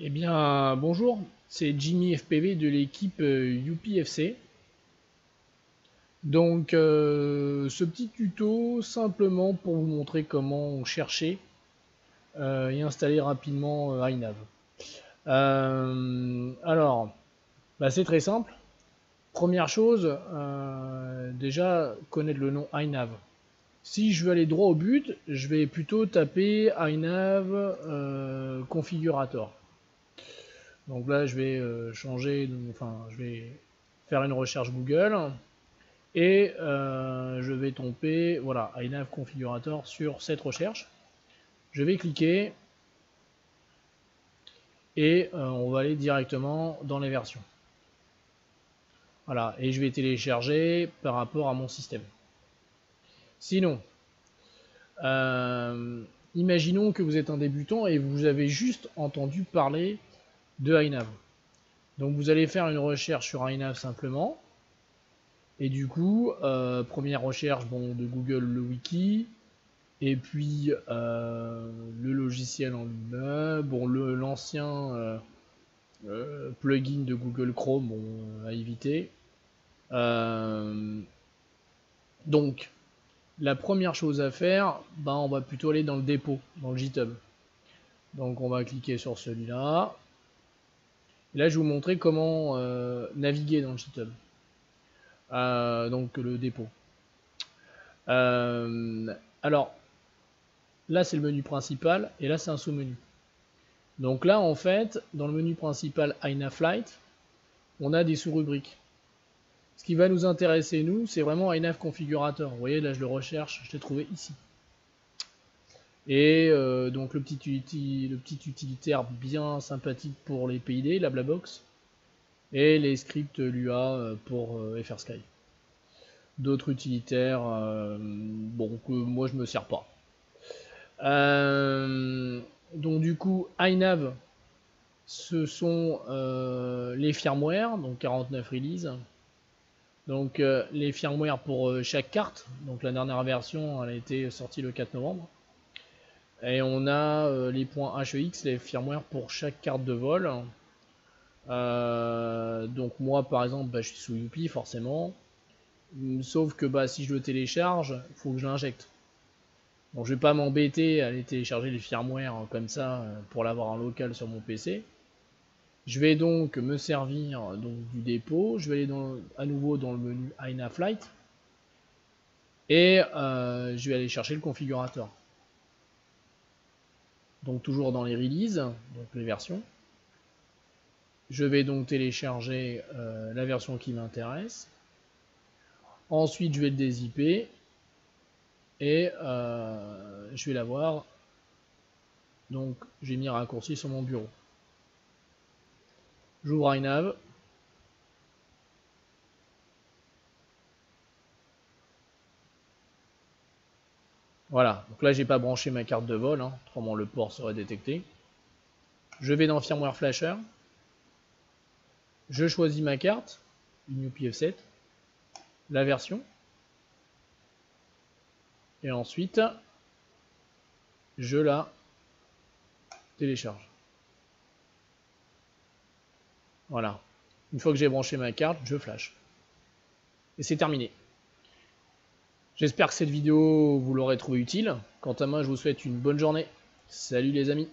Eh bien, bonjour, c'est Jimmy FPV de l'équipe UPFC. Donc, ce petit tuto, simplement pour vous montrer comment chercher et installer rapidement iNav. Alors, bah, c'est très simple. Première chose, déjà connaître le nom iNav. Si je veux aller droit au but, je vais plutôt taper iNav configurator. Donc là, je vais changer, je vais faire une recherche Google et je vais tomber, voilà, iNav configurator sur cette recherche. Je vais cliquer et on va aller directement dans les versions. Voilà, et je vais télécharger par rapport à mon système. Sinon, imaginons que vous êtes un débutant et vous avez juste entendu parler de iNav. Donc vous allez faire une recherche sur iNav simplement. Et du coup, première recherche de Google, le wiki, et puis le logiciel en lui-même, l'ancien plugin de Google Chrome, à éviter. Donc, la première chose à faire, on va plutôt aller dans le dépôt, dans le GitHub. Donc on va cliquer sur celui-là. Et là, je vais vous montrer comment naviguer dans le GitHub. Donc le dépôt. Alors, là c'est le menu principal, et là c'est un sous-menu. Donc là en fait, dans le menu principal iNavFlight, on a des sous-rubriques. Ce qui va nous intéresser nous, c'est vraiment iNav configurator. Vous voyez là je le recherche, je l'ai trouvé ici. Et donc le petit utilitaire bien sympathique pour les PID, la Blabox, et les scripts Lua pour FrSky. D'autres utilitaires, que moi je me sers pas. Donc du coup, iNav, ce sont les firmware, donc 49 releases. Donc les firmware pour chaque carte. Donc la dernière version, elle a été sortie le 4 novembre. Et on a les points HEX, les firmware pour chaque carte de vol. Donc moi par exemple, je suis sous Youpi forcément. Sauf que si je le télécharge, il faut que je l'injecte. Donc je vais pas m'embêter à aller télécharger les firmware comme ça pour l'avoir en local sur mon PC. Je vais donc me servir du dépôt. Je vais aller à nouveau dans le menu iNavFlight et je vais aller chercher le configurateur. Donc toujours dans les releases, donc les versions. Je vais donc télécharger la version qui m'intéresse. Ensuite je vais le dézipper et je vais l'avoir. Donc j'ai mis un raccourci sur mon bureau. J'ouvre iNav. Voilà, donc là j'ai pas branché ma carte de vol, autrement le port serait détecté. Je vais dans Firmware Flasher. Je choisis ma carte, une UPF7, la version. Et ensuite, je la télécharge. Voilà. Une fois que j'ai branché ma carte, je flash. Et c'est terminé. J'espère que cette vidéo vous l'aurez trouvé utile. Quant à moi, je vous souhaite une bonne journée. Salut les amis.